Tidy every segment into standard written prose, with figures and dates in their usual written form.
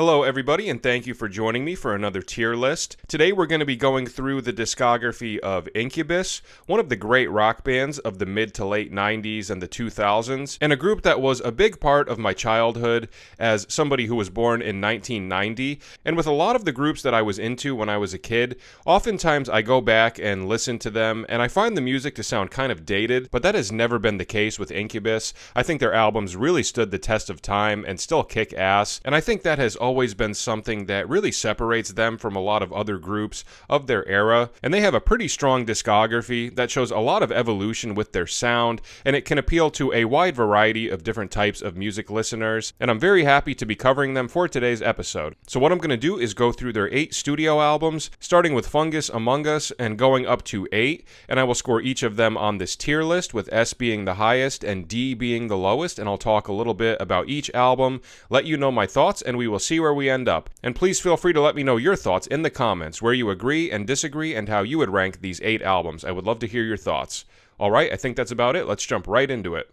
Hello everybody, and thank you for joining me for another tier list. Today we're going to be going through the discography of Incubus, one of the great rock bands of the mid to late 90s and the 2000s, and a group that was a big part of my childhood as somebody who was born in 1990. And with a lot of the groups that I was into when I was a kid, oftentimes I go back and listen to them, and I find the music to sound kind of dated, but that has never been the case with Incubus. I think their albums really stood the test of time and still kick ass, and I think that has always been something that really separates them from a lot of other groups of their era. And they have a pretty strong discography that shows a lot of evolution with their sound, and it can appeal to a wide variety of different types of music listeners, and I'm very happy to be covering them for today's episode. So what I'm going to do is go through their 8 studio albums, starting with Fungus Amongus and going up to 8, and I will score each of them on this tier list, with S being the highest and D being the lowest, and I'll talk a little bit about each album, let you know my thoughts, and we will see where we end up. And please feel free to let me know your thoughts in the comments, where you agree and disagree and how you would rank these 8 albums. I would love to hear your thoughts. Alright, I think that's about it. Let's jump right into it.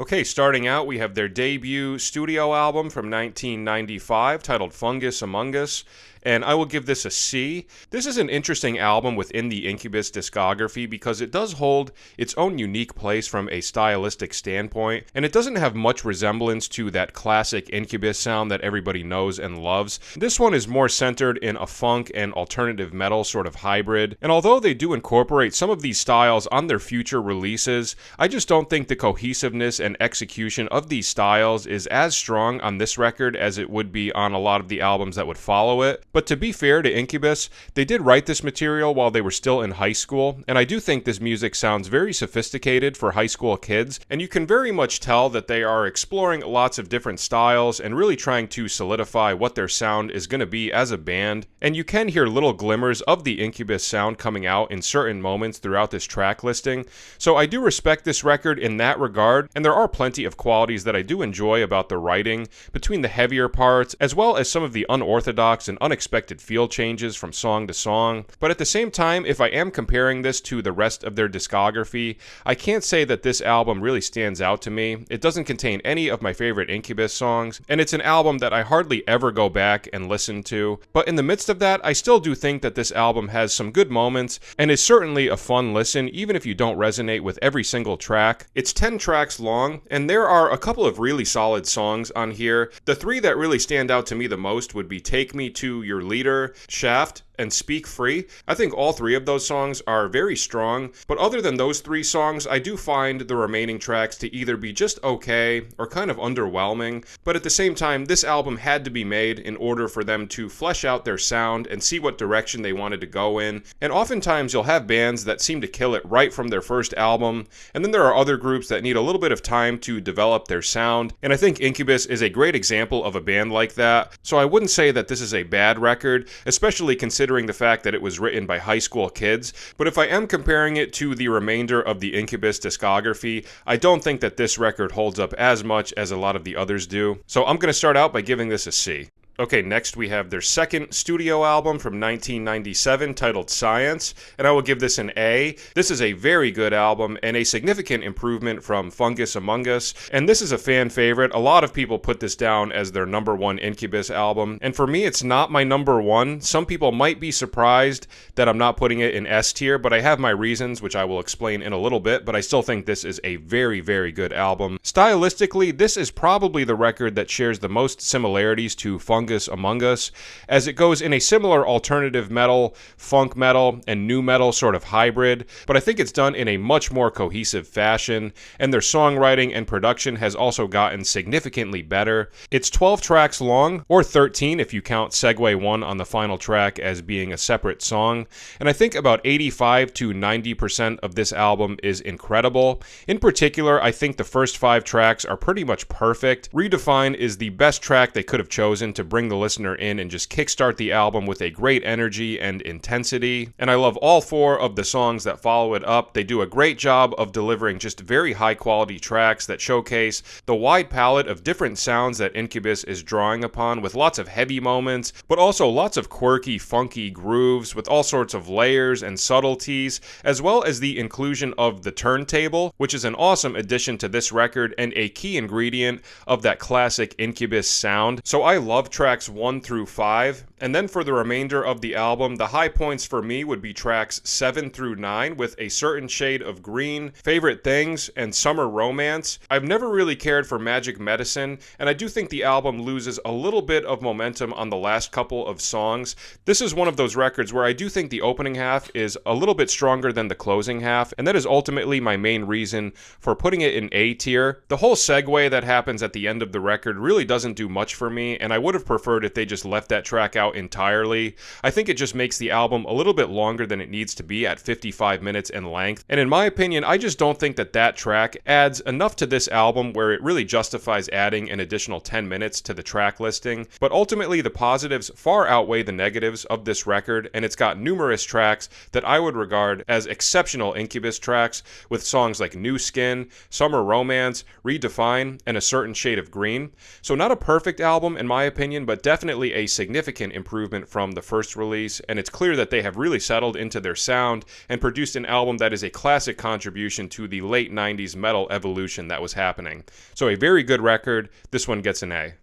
Okay, starting out, we have their debut studio album from 1995 titled Fungus Amongus, and I will give this a C. This is an interesting album within the Incubus discography because it does hold its own unique place from a stylistic standpoint, and it doesn't have much resemblance to that classic Incubus sound that everybody knows and loves. This one is more centered in a funk and alternative metal sort of hybrid, and although they do incorporate some of these styles on their future releases, I just don't think the cohesiveness and execution of these styles is as strong on this record as it would be on a lot of the albums that would follow it. But to be fair to Incubus, they did write this material while they were still in high school, and I do think this music sounds very sophisticated for high school kids, and you can very much tell that they are exploring lots of different styles and really trying to solidify what their sound is going to be as a band, and you can hear little glimmers of the Incubus sound coming out in certain moments throughout this track listing, so I do respect this record in that regard, and there are plenty of qualities that I do enjoy about the writing between the heavier parts, as well as some of the unorthodox and unexpected field changes from song to song. But at the same time, if I am comparing this to the rest of their discography, I can't say that this album really stands out to me. It doesn't contain any of my favorite Incubus songs, and it's an album that I hardly ever go back and listen to. But in the midst of that, I still do think that this album has some good moments, and is certainly a fun listen, even if you don't resonate with every single track. It's 10 tracks long, and there are a couple of really solid songs on here. The 3 that really stand out to me the most would be Take Me to Your Leader, Shaft, and Speak Free. I think all 3 of those songs are very strong, but other than those 3 songs, I do find the remaining tracks to either be just okay or kind of underwhelming, but at the same time, this album had to be made in order for them to flesh out their sound and see what direction they wanted to go in, and oftentimes you'll have bands that seem to kill it right from their first album, and then there are other groups that need a little bit of time to develop their sound, and I think Incubus is a great example of a band like that, so I wouldn't say that this is a bad record, especially considering the fact that it was written by high school kids, but if I am comparing it to the remainder of the Incubus discography, I don't think that this record holds up as much as a lot of the others do, so I'm going to start out by giving this a C. Okay, next we have their second studio album from 1997 titled S.C.I.E.N.C.E, and I will give this an A. This is a very good album and a significant improvement from Fungus Amongus, and this is a fan favorite. A lot of people put this down as their number 1 Incubus album, and for me it's not my number 1. Some people might be surprised that I'm not putting it in S tier, but I have my reasons, which I will explain in a little bit, but I still think this is a very, very good album. Stylistically, this is probably the record that shares the most similarities to Fungus Amongus, as it goes in a similar alternative metal, funk metal, and nu metal sort of hybrid, but I think it's done in a much more cohesive fashion, and their songwriting and production has also gotten significantly better. It's 12 tracks long, or 13 if you count Segue 1 on the final track as being a separate song, and I think about 85 to 90% of this album is incredible. In particular, I think the first 5 tracks are pretty much perfect. Redefine is the best track they could have chosen to bring the listener in and just kickstart the album with a great energy and intensity. And I love all 4 of the songs that follow it up. They do a great job of delivering just very high quality tracks that showcase the wide palette of different sounds that Incubus is drawing upon, with lots of heavy moments, but also lots of quirky, funky grooves with all sorts of layers and subtleties, as well as the inclusion of the turntable, which is an awesome addition to this record and a key ingredient of that classic Incubus sound. So I love tracks 1 through 5, and then for the remainder of the album, the high points for me would be tracks 7 through 9 with A Certain Shade of Green, Favorite Things, and Summer Romance. I've never really cared for Magic Medicine, and I do think the album loses a little bit of momentum on the last couple of songs. This is one of those records where I do think the opening half is a little bit stronger than the closing half, and that is ultimately my main reason for putting it in A tier. The whole segue that happens at the end of the record really doesn't do much for me, and I would have preferred if they just left that track out entirely. I think it just makes the album a little bit longer than it needs to be at 55 minutes in length, and in my opinion, I just don't think that that track adds enough to this album where it really justifies adding an additional 10 minutes to the track listing. But ultimately, the positives far outweigh the negatives of this record, and it's got numerous tracks that I would regard as exceptional Incubus tracks, with songs like New Skin, Summer Romance, Redefine, and A Certain Shade of Green. So not a perfect album in my opinion, but definitely a significant improvement from the first release, and it's clear that they have really settled into their sound and produced an album that is a classic contribution to the late 90s metal evolution that was happening. So a very good record. This one gets an A.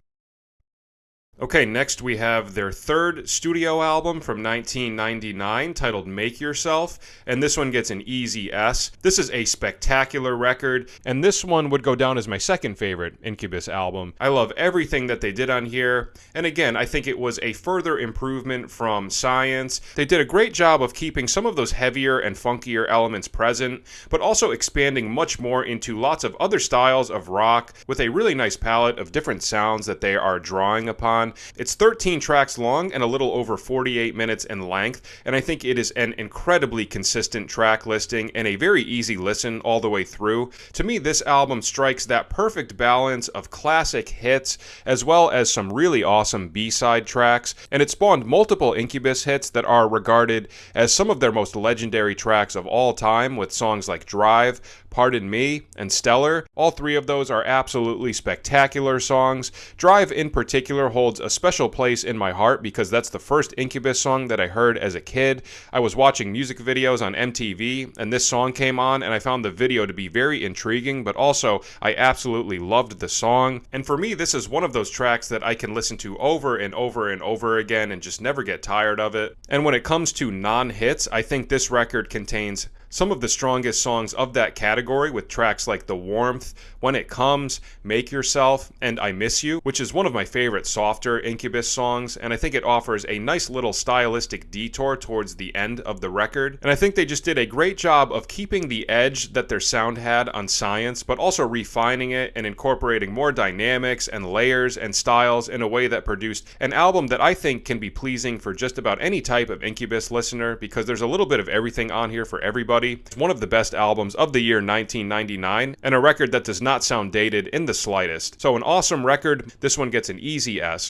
Okay, next we have their third studio album from 1999 titled Make Yourself, and this one gets an easy S. This is a spectacular record, and this one would go down as my second favorite Incubus album. I love everything that they did on here, and again, I think it was a further improvement from S.C.I.E.N.C.E. They did a great job of keeping some of those heavier and funkier elements present, but also expanding much more into lots of other styles of rock with a really nice palette of different sounds that they are drawing upon. It's 13 tracks long and a little over 48 minutes in length, and I think it is an incredibly consistent track listing and a very easy listen all the way through. To me, this album strikes that perfect balance of classic hits as well as some really awesome B-side tracks, and it spawned multiple Incubus hits that are regarded as some of their most legendary tracks of all time, with songs like Drive, Pardon Me, and Stellar. All three of those are absolutely spectacular songs. Drive in particular holds a special place in my heart because that's the first Incubus song that I heard as a kid. I was watching music videos on MTV and this song came on, and I found the video to be very intriguing, but also I absolutely loved the song. And for me, this is one of those tracks that I can listen to over and over and over again and just never get tired of it. And when it comes to non-hits, I think this record contains some of the strongest songs of that category, with tracks like The Warmth, When It Comes, Make Yourself, and I Miss You, which is one of my favorite softer Incubus songs, and I think it offers a nice little stylistic detour towards the end of the record. And I think they just did a great job of keeping the edge that their sound had on S.C.I.E.N.C.E, but also refining it and incorporating more dynamics and layers and styles in a way that produced an album that I think can be pleasing for just about any type of Incubus listener, because there's a little bit of everything on here for everybody. It's one of the best albums of the year 1999, and a record that does not sound dated in the slightest. So an awesome record. This one gets an easy S.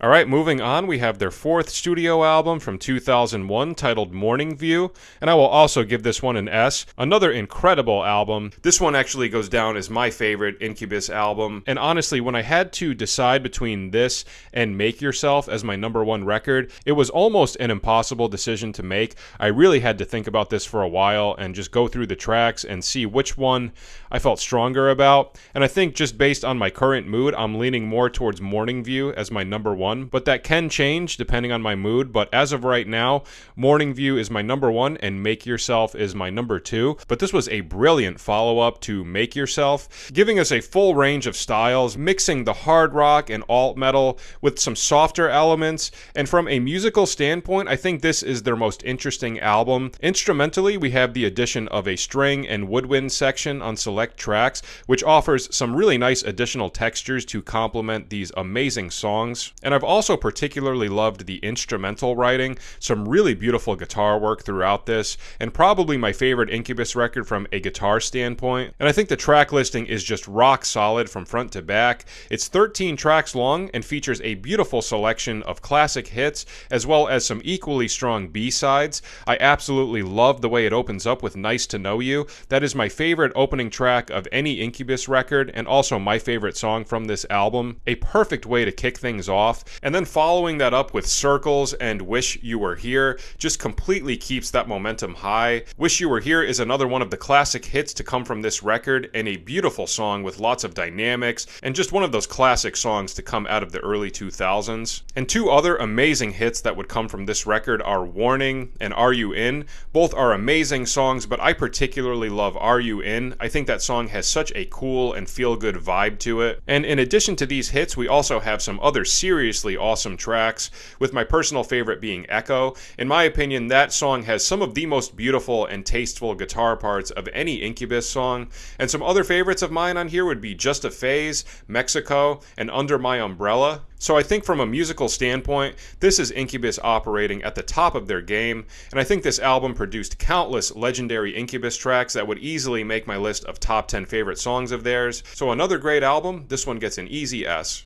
Alright, moving on, we have their fourth studio album from 2001 titled Morning View, and I will also give this one an S. Another incredible album. This one actually goes down as my favorite Incubus album, and honestly, when I had to decide between this and Make Yourself as my number one record, it was almost an impossible decision to make. I really had to think about this for a while and just go through the tracks and see which one I felt stronger about, and I think just based on my current mood, I'm leaning more towards Morning View as my number one. But that can change depending on my mood. But as of right now, Morning View is my number one and Make Yourself is my number two. But this was a brilliant follow-up to Make Yourself, giving us a full range of styles, mixing the hard rock and alt metal with some softer elements. And from a musical standpoint, I think this is their most interesting album. Instrumentally, we have the addition of a string and woodwind section on select tracks, which offers some really nice additional textures to complement these amazing songs. And I've also particularly loved the instrumental writing, some really beautiful guitar work throughout this, and probably my favorite Incubus record from a guitar standpoint. And I think the track listing is just rock solid from front to back. It's 13 tracks long and features a beautiful selection of classic hits as well as some equally strong B-sides. I absolutely love the way it opens up with Nice to Know You. That is my favorite opening track of any Incubus record and also my favorite song from this album. A perfect way to kick things off. And then following that up with Circles and Wish You Were Here just completely keeps that momentum high. Wish You Were Here is another one of the classic hits to come from this record, and a beautiful song with lots of dynamics, and just one of those classic songs to come out of the early 2000s. And two other amazing hits that would come from this record are Warning and Are You In? Both are amazing songs, but I particularly love Are You In? I think that song has such a cool and feel-good vibe to it. And in addition to these hits, we also have some other seriously awesome tracks, with my personal favorite being Echo. In my opinion, that song has some of the most beautiful and tasteful guitar parts of any Incubus song. And some other favorites of mine on here would be Just a Phase, Mexico, and Under My Umbrella. So I think from a musical standpoint, this is Incubus operating at the top of their game, and I think this album produced countless legendary Incubus tracks that would easily make my list of top 10 favorite songs of theirs. So another great album. This one gets an easy S.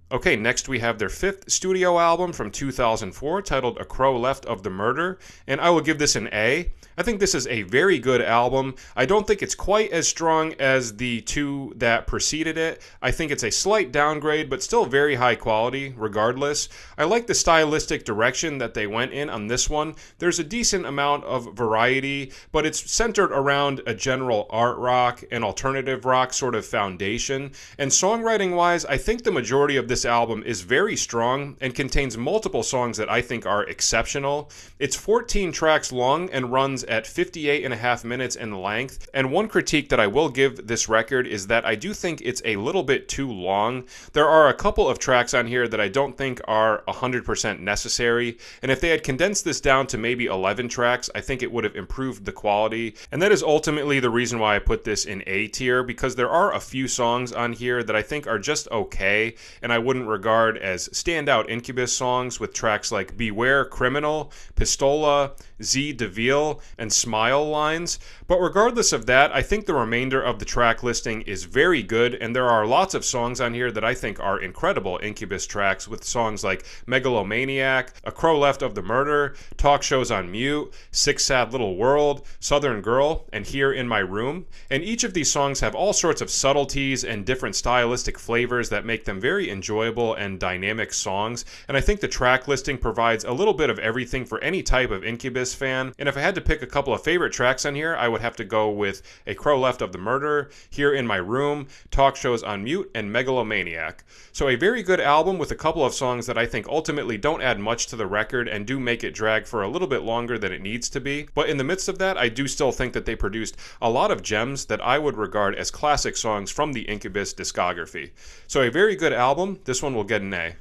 Okay, next we have their fifth studio album from 2004 titled A Crow Left of the Murder, and I will give this an A. I think this is a very good album. I don't think it's quite as strong as the two that preceded it. I think it's a slight downgrade, but still very high quality regardless. I like the stylistic direction that they went in on this one. There's a decent amount of variety, but it's centered around a general art rock and alternative rock sort of foundation. And songwriting wise, I think the majority of this album is very strong and contains multiple songs that I think are exceptional. It's 14 tracks long and runs at 58.5 minutes in length. And one critique that I will give this record is that I do think it's a little bit too long. There are a couple of tracks on here that I don't think are 100% necessary. And if they had condensed this down to maybe 11 tracks, I think it would have improved the quality. And that is ultimately the reason why I put this in A tier, because there are a few songs on here that I think are just okay, and I wouldn't regard as standout Incubus songs, with tracks like Beware Criminal, Pistola, Z DeVille, and Smile Lines. But regardless of that, I think the remainder of the track listing is very good, and there are lots of songs on here that I think are incredible Incubus tracks, with songs like Megalomaniac, A Crow Left of the Murder, Talk Shows on Mute, Sick Sad Little World, Southern Girl, and Here in My Room. And each of these songs have all sorts of subtleties and different stylistic flavors that make them very enjoyable and dynamic songs, and I think the track listing provides a little bit of everything for any type of Incubus fan. And if I had to pick a couple of favorite tracks on here, I would have to go with A Crow Left of the Murder, Here in My Room, Talk Shows on Mute, and Megalomaniac. So a very good album with a couple of songs that I think ultimately don't add much to the record and do make it drag for a little bit longer than it needs to be. But in the midst of that, I do still think that they produced a lot of gems that I would regard as classic songs from the Incubus discography. So a very good album. This one will get an A.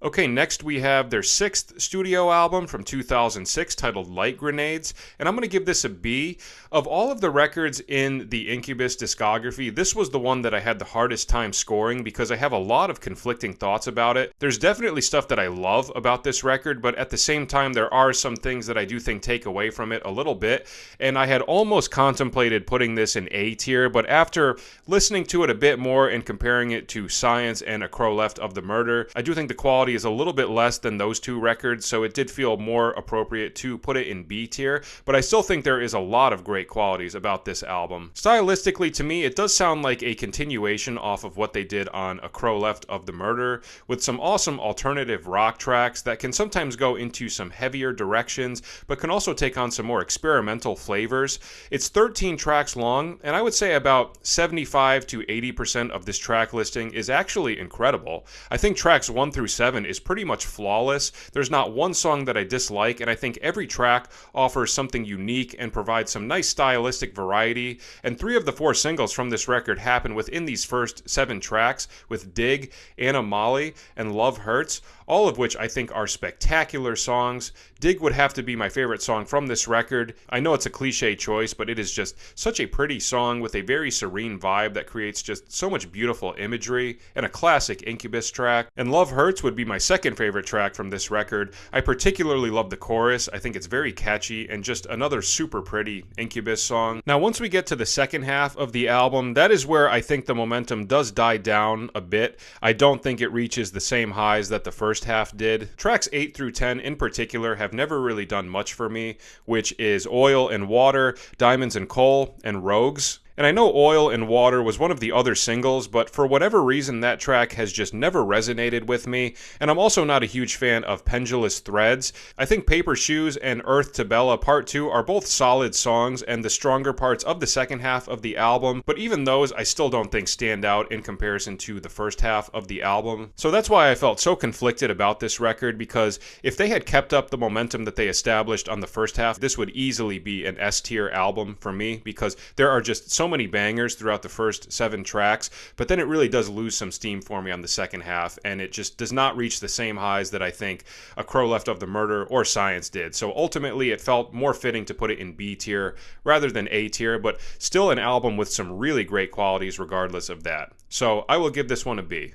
Okay, next we have their sixth studio album from 2006 titled Light Grenades, and I'm going to give this a B. Of all of the records in the Incubus discography, this was the one that I had the hardest time scoring because I have a lot of conflicting thoughts about it. There's definitely stuff that I love about this record, but at the same time there are some things that I do think take away from it a little bit, and I had almost contemplated putting this in A tier, but after listening to it a bit more and comparing it to S.C.I.E.N.C.E and A Crow Left of the Murder, I do think the quality is a little bit less than those two records, so it did feel more appropriate to put it in B tier, but I still think there is a lot of great qualities about this album. Stylistically, to me, it does sound like a continuation off of what they did on A Crow Left of the Murder, with some awesome alternative rock tracks that can sometimes go into some heavier directions, but can also take on some more experimental flavors. It's 13 tracks long, and I would say about 75 to 80% of this track listing is actually incredible. I think tracks 1 through 7 is pretty much flawless. There's not one song that I dislike, and I think every track offers something unique and provides some nice stylistic variety. And 3 of the 4 singles from this record happen within these first 7 tracks, with Dig, Anna Molly, and Love Hurts, all of which I think are spectacular songs. Dig would have to be my favorite song from this record. I know it's a cliche choice, but it is just such a pretty song with a very serene vibe that creates just so much beautiful imagery, and a classic Incubus track. And Love Hurts would be my second favorite track from this record. I particularly love the chorus. I think it's very catchy and just another super pretty Incubus song. Now, once we get to the second half of the album, that is where I think the momentum does die down a bit. I don't think it reaches the same highs that the first half did. Tracks 8 through 10 in particular have never really done much for me, which is Oil and Water, Diamonds and Coal, and Rogues. And I know Oil and Water was one of the other singles, but for whatever reason that track has just never resonated with me, and I'm also not a huge fan of Pendulous Threads. I think Paper Shoes and Earth to Bella Part 2 are both solid songs and the stronger parts of the second half of the album, but even those I still don't think stand out in comparison to the first half of the album. So that's why I felt so conflicted about this record, because if they had kept up the momentum that they established on the first half, this would easily be an S tier album for me, because there are just so many bangers throughout the first 7 tracks, but then it really does lose some steam for me on the second half, and it just does not reach the same highs that I think A Crow Left of the Murder or Science did. So ultimately it felt more fitting to put it in B tier rather than A tier, but still an album with some really great qualities regardless of that. So I will give this one a B.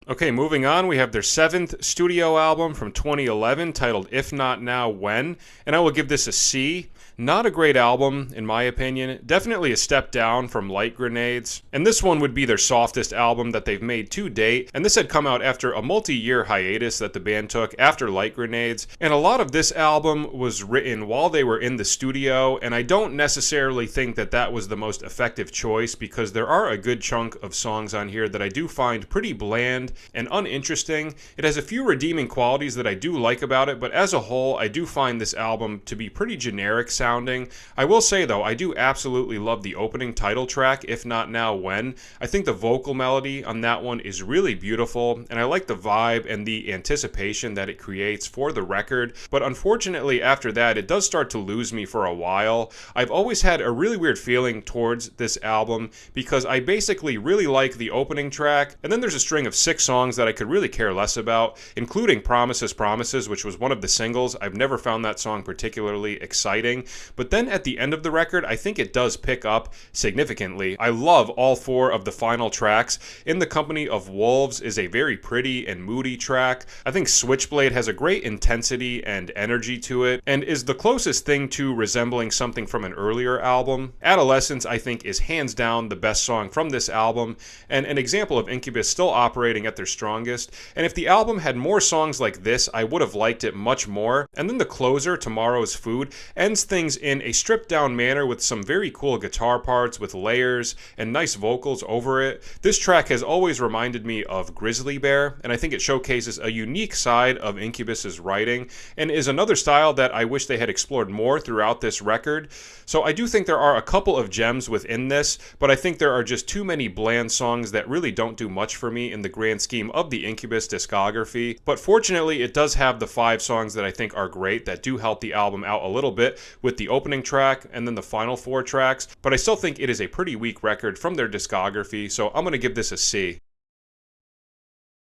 Okay, moving on, we have their 7th studio album from 2011 titled If Not Now, When? And I will give this a C. Not a great album, in my opinion. Definitely a step down from Light Grenades. And this one would be their softest album that they've made to date. And this had come out after a multi-year hiatus that the band took after Light Grenades. And a lot of this album was written while they were in the studio. And I don't necessarily think that that was the most effective choice, because there are a good chunk of songs on here that I do find pretty bland and uninteresting. It has a few redeeming qualities that I do like about it, but as a whole, I do find this album to be pretty generic sounding. I will say though, I do absolutely love the opening title track, If Not Now, When? I think the vocal melody on that one is really beautiful, and I like the vibe and the anticipation that it creates for the record, but unfortunately after that, it does start to lose me for a while. I've always had a really weird feeling towards this album, because I basically really like the opening track, and then there's a string of 6 songs that I could really care less about, including Promises, Promises, which was one of the singles. I've never found that song particularly exciting. But then at the end of the record, I think it does pick up significantly. I love all 4 of the final tracks. In the Company of Wolves is a very pretty and moody track. I think Switchblade has a great intensity and energy to it, and is the closest thing to resembling something from an earlier album. Adolescence, I think, is hands down the best song from this album, and an example of Incubus still operating at their strongest. And if the album had more songs like this, I would have liked it much more. And then the closer, Tomorrow's Food, ends things in a stripped down manner with some very cool guitar parts with layers and nice vocals over it. This track has always reminded me of Grizzly Bear, and I think it showcases a unique side of Incubus's writing, and is another style that I wish they had explored more throughout this record. So I do think there are a couple of gems within this, but I think there are just too many bland songs that really don't do much for me in the grand scheme of the Incubus discography. But fortunately, it does have the 5 songs that I think are great that do help the album out a little bit, with the opening track and then the final 4 tracks, but I still think it is a pretty weak record from their discography, so I'm going to give this a C.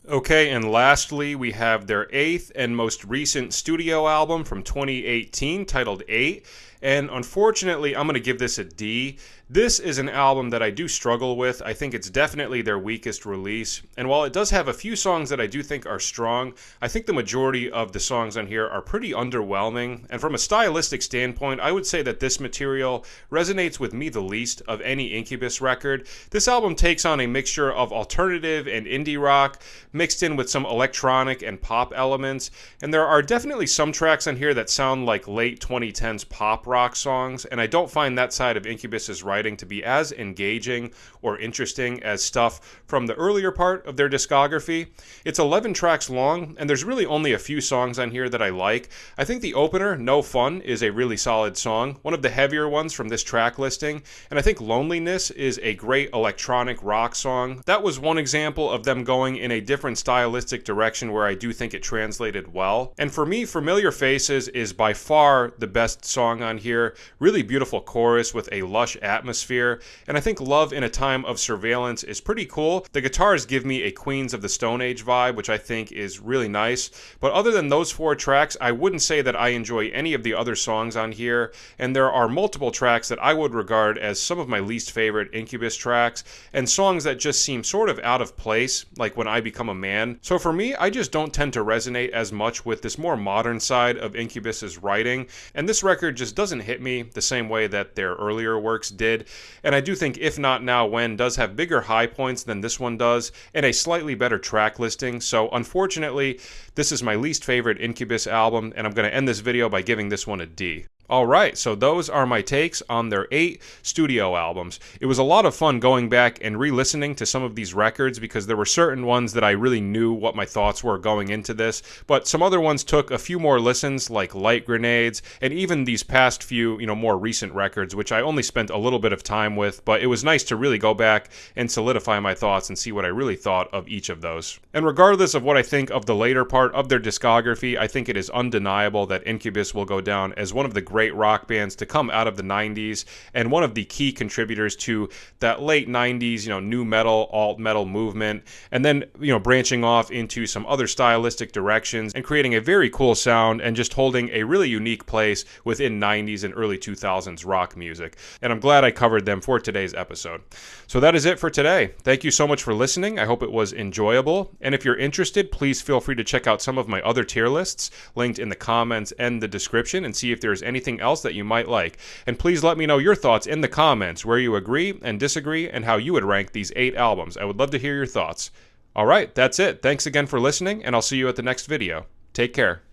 Okay, and lastly, we have their 8th and most recent studio album from 2018 titled 8, and unfortunately, I'm going to give this a D. This is an album that I do struggle with. I think it's definitely their weakest release, and while it does have a few songs that I do think are strong, I think the majority of the songs on here are pretty underwhelming, and from a stylistic standpoint, I would say that this material resonates with me the least of any Incubus record. This album takes on a mixture of alternative and indie rock, mixed in with some electronic and pop elements, and there are definitely some tracks on here that sound like late 2010s pop rock songs, and I don't find that side of Incubus's writing to be as engaging or interesting as stuff from the earlier part of their discography. It's 11 tracks long, and there's really only a few songs on here that I like. I think the opener, No Fun, is a really solid song, one of the heavier ones from this track listing, and I think Loneliness is a great electronic rock song. That was one example of them going in a different stylistic direction where I do think it translated well. And for me, Familiar Faces is by far the best song on here. Really beautiful chorus with a lush atmosphere, and I think Love in a Time of Surveillance is pretty cool. The guitars give me a Queens of the Stone Age vibe, which I think is really nice, but other than those 4 tracks, I wouldn't say that I enjoy any of the other songs on here, and there are multiple tracks that I would regard as some of my least favorite Incubus tracks, and songs that just seem sort of out of place, like When I Become a Man. So for me, I just don't tend to resonate as much with this more modern side of Incubus's writing, and this record just doesn't hit me the same way that their earlier works did, and I do think If Not Now, When does have bigger high points than this one does, and a slightly better track listing, so unfortunately, this is my least favorite Incubus album, and I'm going to end this video by giving this one a D. Alright, so those are my takes on their 8 studio albums. It was a lot of fun going back and re-listening to some of these records because there were certain ones that I really knew what my thoughts were going into this, but some other ones took a few more listens, like Light Grenades, and even these past few, more recent records, which I only spent a little bit of time with, but it was nice to really go back and solidify my thoughts and see what I really thought of each of those. And regardless of what I think of the later part of their discography, I think it is undeniable that Incubus will go down as one of the great rock bands to come out of the 90s and one of the key contributors to that late 90s, new metal, alt metal movement, and then, branching off into some other stylistic directions and creating a very cool sound and just holding a really unique place within 90s and early 2000s rock music. And I'm glad I covered them for today's episode. So that is it for today. Thank you so much for listening. I hope it was enjoyable. And if you're interested, please feel free to check out some of my other tier lists linked in the comments and the description and see if there's anything else that you might like. And please let me know your thoughts in the comments, where you agree and disagree and how you would rank these 8 albums. I would love to hear your thoughts. Alright, that's it. Thanks again for listening, and I'll see you at the next video. Take care.